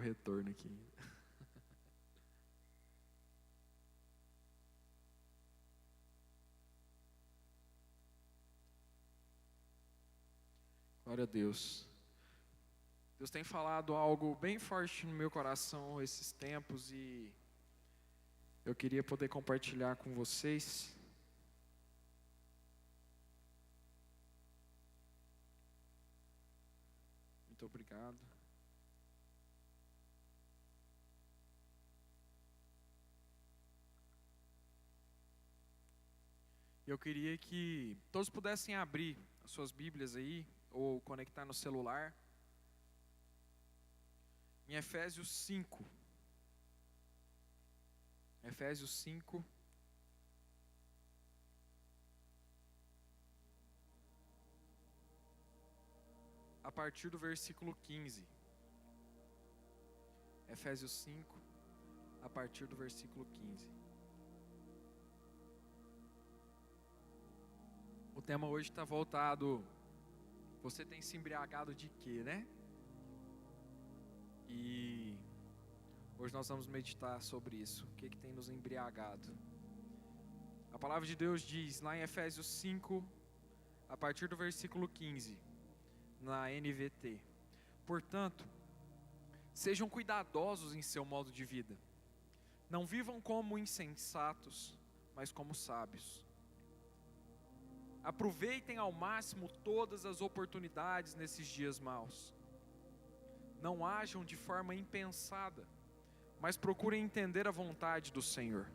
retorno aqui. Glória a Deus. Deus tem falado algo bem forte no meu coração esses tempos e eu queria poder compartilhar com vocês. Muito obrigado. Eu queria que todos pudessem abrir as suas Bíblias aí, ou conectar no celular, em Efésios 5. Efésios 5. A partir do versículo 15. Efésios 5, a partir do versículo 15. O tema hoje está voltado, você tem se embriagado de quê, né? E hoje nós vamos meditar sobre isso, o que tem nos embriagado. A palavra de Deus diz lá em Efésios 5, a partir do versículo 15, na NVT: portanto, sejam cuidadosos em seu modo de vida, não vivam como insensatos, mas como sábios. Aproveitem ao máximo todas as oportunidades nesses dias maus. Não ajam de forma impensada, mas procurem entender a vontade do Senhor.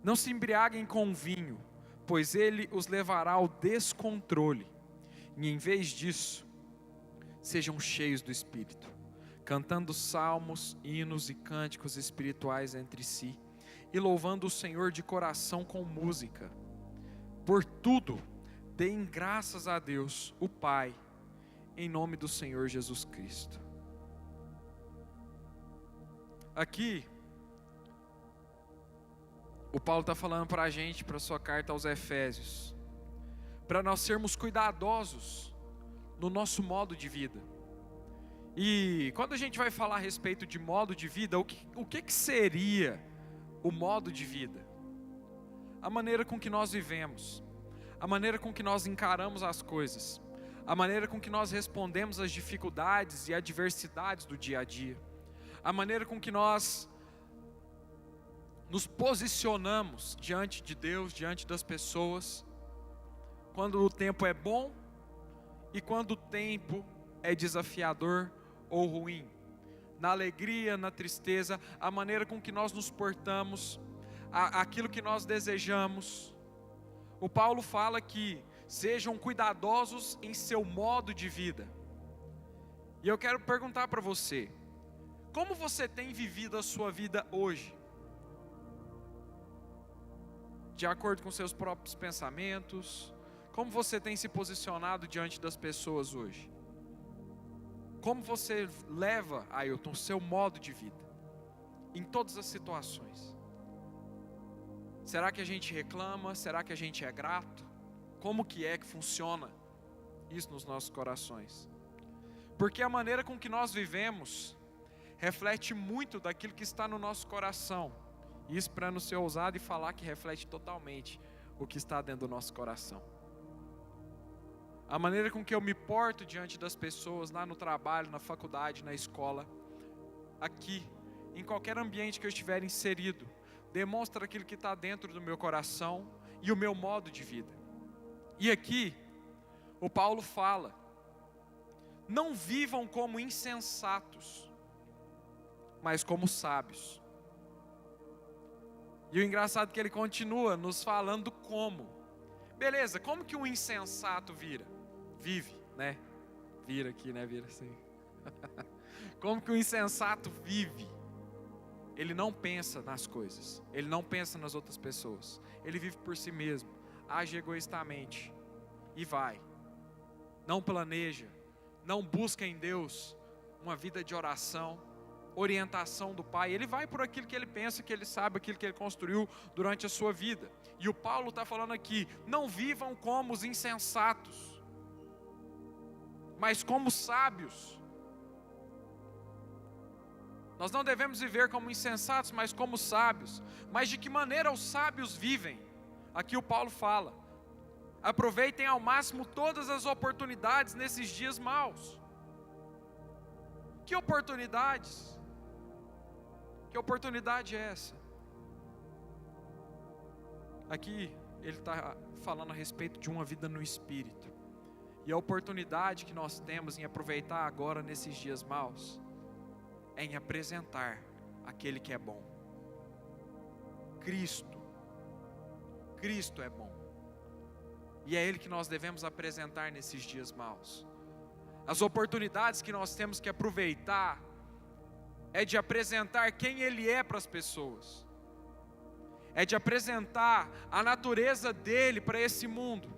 Não se embriaguem com vinho, pois ele os levará ao descontrole. E em vez disso, sejam cheios do Espírito, cantando salmos, hinos e cânticos espirituais entre si, e louvando o Senhor de coração com música. Por tudo, deem graças a Deus, o Pai, em nome do Senhor Jesus Cristo. Aqui, o Paulo está falando para a gente, para a sua carta aos Efésios, para nós sermos cuidadosos no nosso modo de vida. E quando a gente vai falar a respeito de modo de vida, o que seria o modo de vida? A maneira com que nós vivemos, a maneira com que nós encaramos as coisas, a maneira com que nós respondemos às dificuldades e adversidades do dia a dia, a maneira com que nós nos posicionamos diante de Deus, diante das pessoas, quando o tempo é bom e quando o tempo é desafiador ou ruim, na alegria, na tristeza, a maneira com que nós nos portamos, aquilo que nós desejamos. O Paulo fala que sejam cuidadosos em seu modo de vida. E eu quero perguntar para você, como você tem vivido a sua vida hoje? De acordo com seus próprios pensamentos? Como você tem se posicionado diante das pessoas hoje? Como você leva, Ailton, o seu modo de vida? Em todas as situações. Será que a gente reclama? Será que a gente é grato? Como que funciona isso nos nossos corações? Porque a maneira com que nós vivemos reflete muito daquilo que está no nosso coração. Isso para não ser ousado e falar que reflete totalmente o que está dentro do nosso coração. A maneira com que eu me porto diante das pessoas, lá no trabalho, na faculdade, na escola, aqui, em qualquer ambiente que eu estiver inserido, demonstra aquilo que está dentro do meu coração e o meu modo de vida. E aqui, o Paulo fala: não vivam como insensatos, mas como sábios. E o engraçado é que ele continua nos falando como. Beleza, como que um insensato vive, né? Vira aqui, né? Vira assim. Como que um insensato vive? Ele não pensa nas coisas, ele não pensa nas outras pessoas, ele vive por si mesmo, age egoístamente e vai. Não planeja, não busca em Deus uma vida de oração, orientação do Pai. Ele vai por aquilo que ele pensa, que ele sabe, aquilo que ele construiu durante a sua vida. E o Paulo está falando aqui: não vivam como os insensatos, mas como sábios. Nós não devemos viver como insensatos, mas como sábios. Mas de que maneira os sábios vivem? Aqui o Paulo fala: aproveitem ao máximo todas as oportunidades nesses dias maus. Que oportunidades? Que oportunidade é essa? Aqui ele está falando a respeito de uma vida no Espírito. E a oportunidade que nós temos em aproveitar agora nesses dias maus é em apresentar aquele que é bom. Cristo é bom. E é Ele que nós devemos apresentar nesses dias maus. As oportunidades que nós temos que aproveitar é de apresentar quem Ele é para as pessoas. É de apresentar a natureza dEle para esse mundo.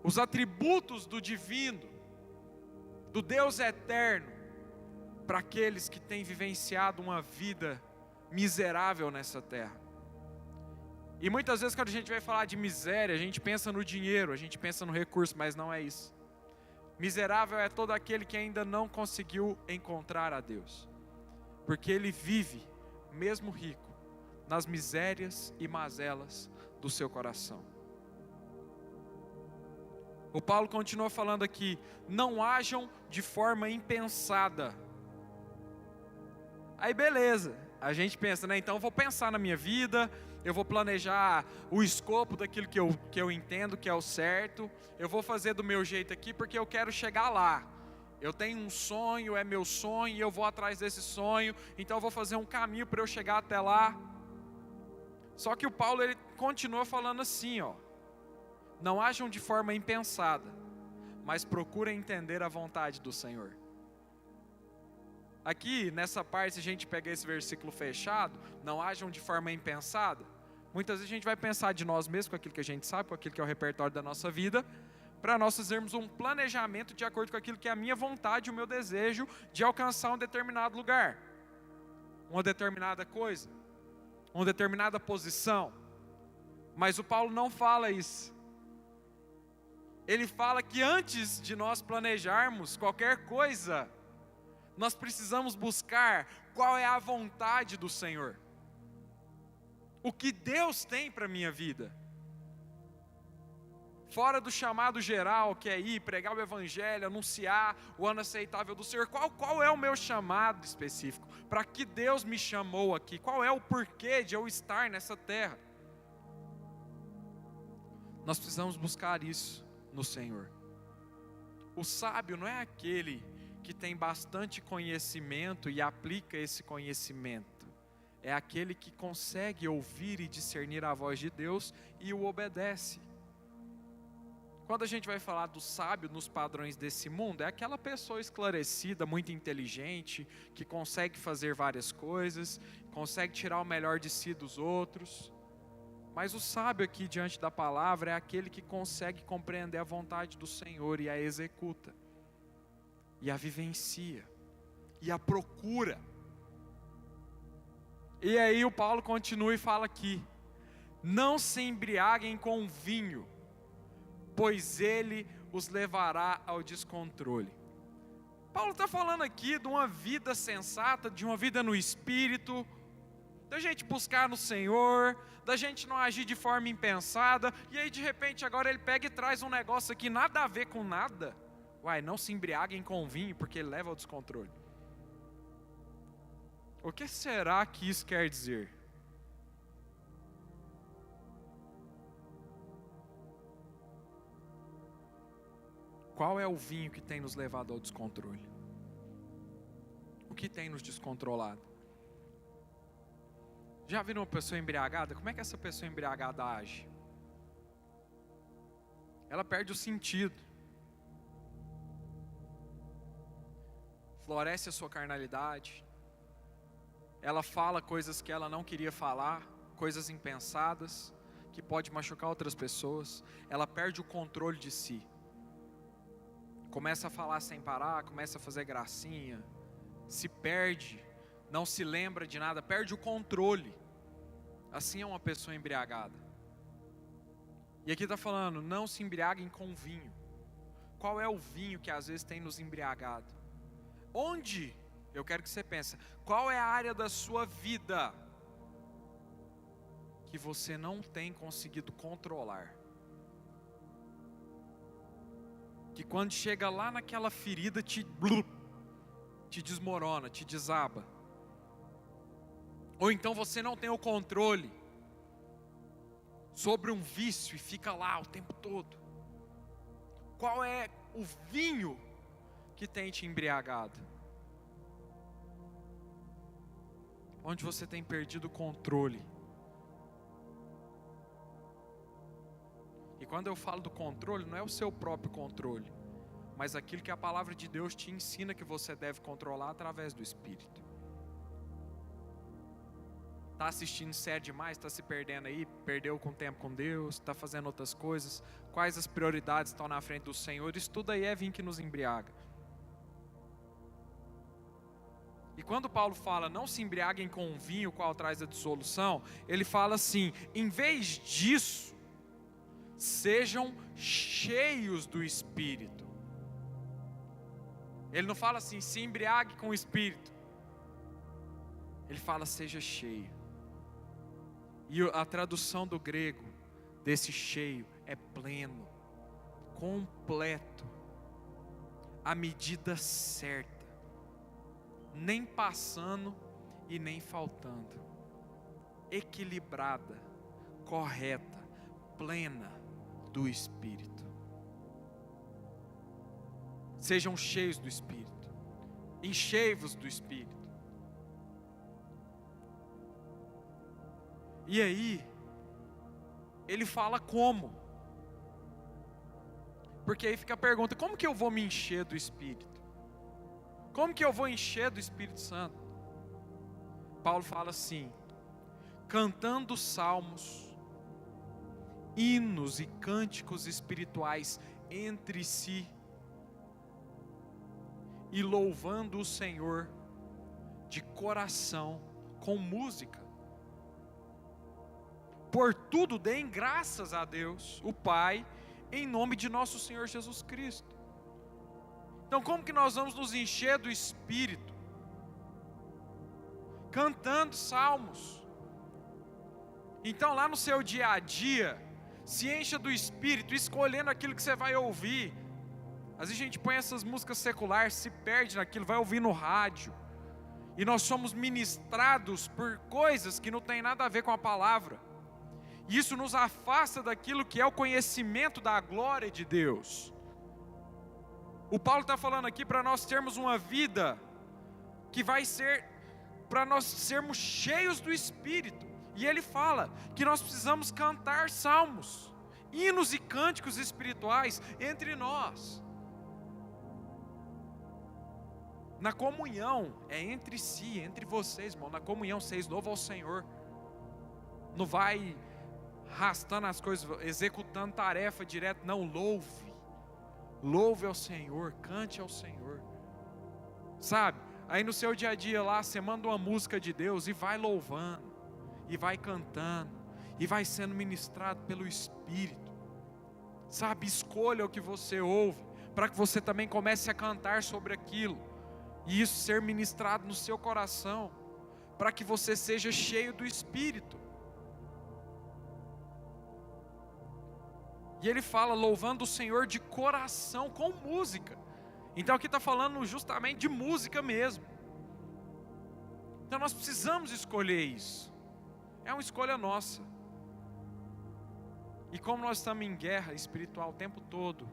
Os atributos do divino, do Deus eterno, para aqueles que têm vivenciado uma vida miserável nessa terra. E muitas vezes quando a gente vai falar de miséria, a gente pensa no dinheiro, a gente pensa no recurso, mas não é isso. Miserável é todo aquele que ainda não conseguiu encontrar a Deus, porque ele vive, mesmo rico, nas misérias e mazelas do seu coração. O Paulo continua falando aqui: não hajam de forma impensada. Aí beleza, a gente pensa, né? Então eu vou pensar na minha vida, eu vou planejar o escopo daquilo que eu entendo que é o certo, eu vou fazer do meu jeito aqui porque eu quero chegar lá. Eu tenho um sonho, é meu sonho, e eu vou atrás desse sonho, então eu vou fazer um caminho para eu chegar até lá. Só que o Paulo ele continua falando assim, ó: não hajam de forma impensada, mas procurem entender a vontade do Senhor. Aqui, nessa parte, se a gente pegar esse versículo fechado, não hajam de forma impensada, muitas vezes a gente vai pensar de nós mesmos, com aquilo que a gente sabe, com aquilo que é o repertório da nossa vida, para nós fazermos um planejamento de acordo com aquilo que é a minha vontade, o meu desejo de alcançar um determinado lugar, uma determinada coisa, uma determinada posição. Mas o Paulo não fala isso. Ele fala que antes de nós planejarmos qualquer coisa, nós precisamos buscar qual é a vontade do Senhor. O que Deus tem para a minha vida. Fora do chamado geral, que é ir pregar o Evangelho, anunciar o ano aceitável do Senhor. Qual é o meu chamado específico? Para que Deus me chamou aqui? Qual é o porquê de eu estar nessa terra? Nós precisamos buscar isso no Senhor. O sábio não é aquele que tem bastante conhecimento e aplica esse conhecimento. É aquele que consegue ouvir e discernir a voz de Deus e o obedece. Quando a gente vai falar do sábio nos padrões desse mundo, é aquela pessoa esclarecida, muito inteligente, que consegue fazer várias coisas, consegue tirar o melhor de si dos outros. Mas o sábio aqui diante da palavra é aquele que consegue compreender a vontade do Senhor e a executa, e a vivencia, e a procura. E aí o Paulo continua e fala aqui: não se embriaguem com vinho, pois ele os levará ao descontrole. Paulo está falando aqui de uma vida sensata, de uma vida no Espírito, da gente buscar no Senhor, da gente não agir de forma impensada, e aí de repente agora ele pega e traz um negócio aqui nada a ver com nada. Uai, não se embriaguem com vinho, porque ele leva ao descontrole. O que será que isso quer dizer? Qual é o vinho que tem nos levado ao descontrole? O que tem nos descontrolado? Já viram uma pessoa embriagada? Como é que essa pessoa embriagada age? Ela perde o sentido. Floresce a sua carnalidade. Ela fala coisas que ela não queria falar, coisas impensadas, que pode machucar outras pessoas. Ela perde o controle de si. Começa a falar sem parar, começa a fazer gracinha, se perde, não se lembra de nada, perde o controle. Assim é uma pessoa embriagada. E aqui está falando, não se embriaguem com vinho. Qual é o vinho que às vezes tem nos embriagado? Onde Eu quero que você pense, qual é a área da sua vida que você não tem conseguido controlar? Que quando chega lá naquela ferida te desmorona, te desaba. Ou então você não tem o controle sobre um vício e fica lá o tempo todo. Qual é o vinho que tem te embriagado? Onde você tem perdido o controle? E quando eu falo do controle, não é o seu próprio controle, mas aquilo que a palavra de Deus te ensina que você deve controlar através do Espírito. Está assistindo série demais, está se perdendo aí, perdeu com o tempo com Deus, está fazendo outras coisas. Quais as prioridades estão na frente do Senhor? Isso tudo aí é vinho que nos embriaga. E quando Paulo fala, não se embriaguem com um vinho qual traz a dissolução, ele fala assim, em vez disso, sejam cheios do Espírito. Ele não fala assim, se embriague com o Espírito. Ele fala, seja cheio. E a tradução do grego desse cheio é pleno, completo, a medida certa, nem passando e nem faltando, equilibrada, correta, plena do Espírito. Sejam cheios do Espírito, enchei-vos do Espírito. E aí, ele fala como? Porque aí fica a pergunta, como que eu vou me encher do Espírito? Como que eu vou encher do Espírito Santo? Paulo fala assim, cantando salmos, hinos e cânticos espirituais entre si, e louvando o Senhor de coração com música. Por tudo deem graças a Deus, o Pai, em nome de nosso Senhor Jesus Cristo. Então como que nós vamos nos encher do Espírito? Cantando salmos. Então lá no seu dia a dia, se encha do Espírito, escolhendo aquilo que você vai ouvir. Às vezes a gente põe essas músicas seculares, se perde naquilo, vai ouvir no rádio. E nós somos ministrados por coisas que não tem nada a ver com a palavra. E isso nos afasta daquilo que é o conhecimento da glória de Deus. O Paulo está falando aqui para nós termos uma vida que vai ser, para nós sermos cheios do Espírito. E ele fala que nós precisamos cantar salmos, hinos e cânticos espirituais entre nós. Na comunhão, é entre si, entre vocês, irmão. Na comunhão, vocês louvam ao Senhor. Não vai arrastando as coisas, executando tarefa direto, não, louve ao Senhor, cante ao Senhor, sabe, aí no seu dia a dia lá, você manda uma música de Deus, e vai louvando, e vai cantando, e vai sendo ministrado pelo Espírito, sabe, escolha o que você ouve, para que você também comece a cantar sobre aquilo, e isso ser ministrado no seu coração, para que você seja cheio do Espírito. E ele fala louvando o Senhor de coração com música. Então aqui está falando justamente de música mesmo. Então nós precisamos escolher isso. É uma escolha nossa. E como nós estamos em guerra espiritual o tempo todo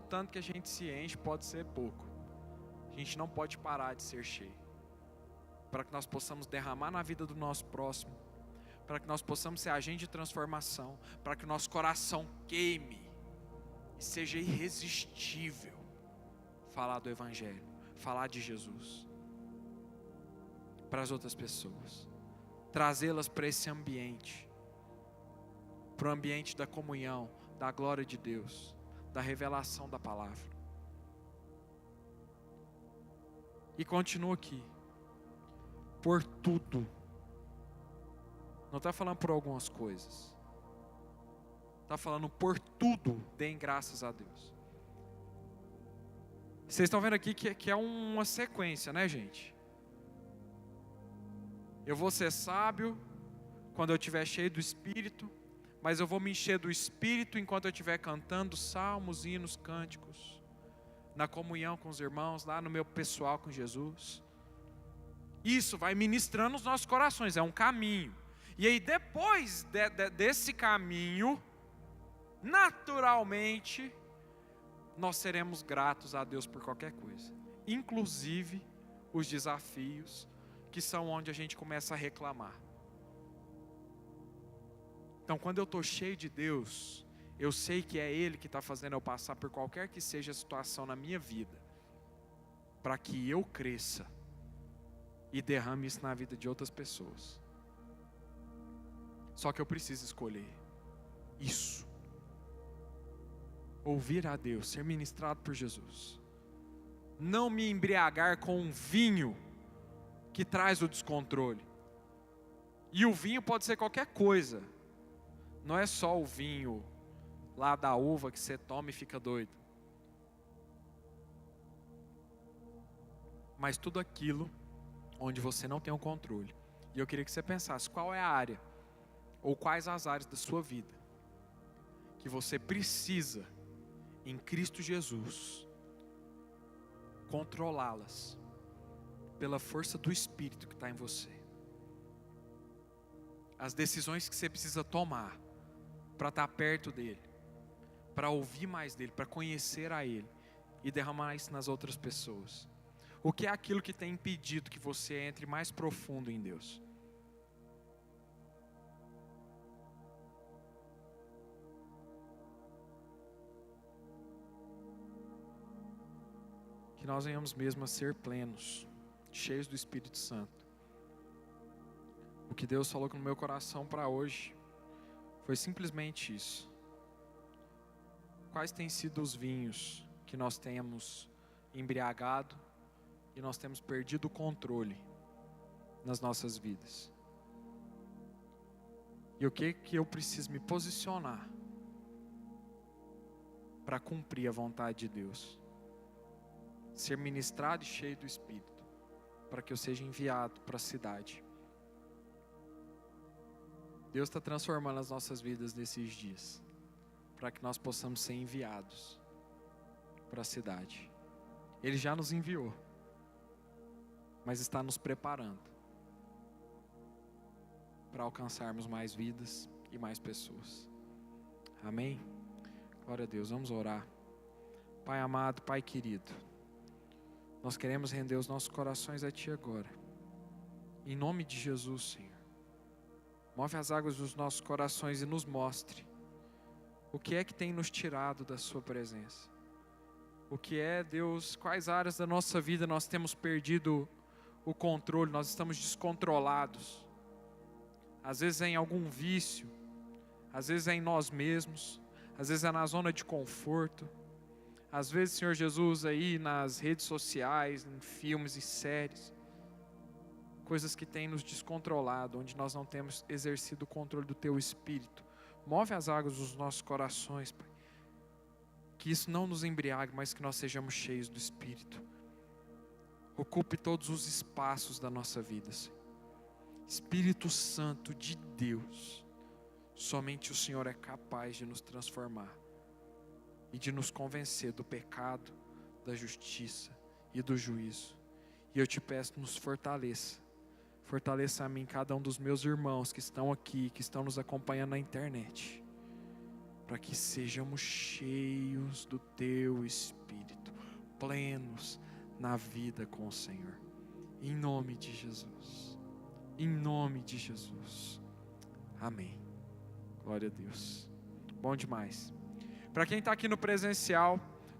tanto que a gente se enche pode ser pouco. A gente não pode parar de ser cheio. Para que nós possamos derramar na vida do nosso próximo. Para que nós possamos ser agente de transformação, para que o nosso coração queime e seja irresistível falar do Evangelho, falar de Jesus para as outras pessoas, trazê-las para esse ambiente, para o ambiente da comunhão, da glória de Deus, da revelação da palavra. E continua aqui, por tudo. Não está falando por algumas coisas. Está falando por tudo, deem graças a Deus. Vocês estão vendo aqui que é uma sequência, né, gente? Eu vou ser sábio quando eu estiver cheio do Espírito, mas eu vou me encher do Espírito enquanto eu estiver cantando salmos, hinos, cânticos, na comunhão com os irmãos, lá no meu pessoal com Jesus. Isso vai ministrando os nossos corações, é um caminho. E aí depois desse caminho, naturalmente, nós seremos gratos a Deus por qualquer coisa, inclusive os desafios, que são onde a gente começa a reclamar. Então, quando eu estou cheio de Deus, eu sei que é Ele que está fazendo eu passar por qualquer que seja a situação na minha vida, para que eu cresça e derrame isso na vida de outras pessoas. Só que eu preciso escolher isso. Ouvir a Deus, ser ministrado por Jesus. Não me embriagar com um vinho que traz o descontrole. E o vinho pode ser qualquer coisa. Não é só o vinho lá da uva que você toma e fica doido. Mas tudo aquilo onde você não tem o controle. E eu queria que você pensasse, qual é a área, ou quais as áreas da sua vida, que você precisa, em Cristo Jesus, controlá-las, pela força do Espírito que está em você. As decisões que você precisa tomar, para estar perto dEle, para ouvir mais dEle, para conhecer a Ele, e derramar isso nas outras pessoas. O que é aquilo que tem impedido que você entre mais profundo em Deus? Que nós venhamos mesmo a ser plenos, cheios do Espírito Santo. O que Deus falou no meu coração para hoje foi simplesmente isso. Quais têm sido os vinhos que nós temos embriagado e nós temos perdido o controle nas nossas vidas? E o que eu preciso me posicionar para cumprir a vontade de Deus? Ser ministrado e cheio do Espírito, para que eu seja enviado para a cidade. Deus está transformando as nossas vidas nesses dias, para que nós possamos ser enviados para a cidade. Ele já nos enviou, mas está nos preparando para alcançarmos mais vidas e mais pessoas. Amém? Glória a Deus, vamos orar. Pai amado, Pai querido, nós queremos render os nossos corações a Ti agora, em nome de Jesus, Senhor. Move as águas dos nossos corações e nos mostre o que é que tem nos tirado da Sua presença. O que é, Deus, quais áreas da nossa vida nós temos perdido o controle, nós estamos descontrolados. Às vezes é em algum vício, às vezes é em nós mesmos, às vezes é na zona de conforto. Às vezes, Senhor Jesus, aí nas redes sociais, em filmes e séries, coisas que têm nos descontrolado, onde nós não temos exercido o controle do Teu Espírito. Move as águas dos nossos corações, Pai. Que isso não nos embriague, mas que nós sejamos cheios do Espírito. Ocupe todos os espaços da nossa vida, Senhor. Espírito Santo de Deus, somente o Senhor é capaz de nos transformar e de nos convencer do pecado, da justiça e do juízo. E eu te peço, nos fortaleça. Fortaleça a mim, cada um dos meus irmãos que estão aqui, que estão nos acompanhando na internet, para que sejamos cheios do Teu Espírito, plenos na vida com o Senhor. Em nome de Jesus. Em nome de Jesus. Amém. Glória a Deus. Bom demais. Para quem está aqui no presencial,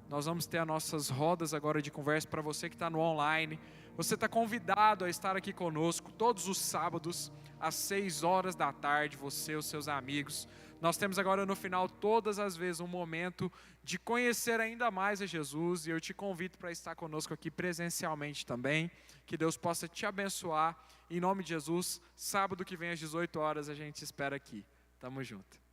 nós vamos ter as nossas rodas agora de conversa. Para você que está no online, você está convidado a estar aqui conosco todos os sábados, às 6 horas da tarde, você e os seus amigos. Nós temos agora no final, todas as vezes, um momento de conhecer ainda mais a Jesus. E eu te convido para estar conosco aqui presencialmente também. Que Deus possa te abençoar. Em nome de Jesus, sábado que vem às 18 horas a gente espera aqui. Tamo junto.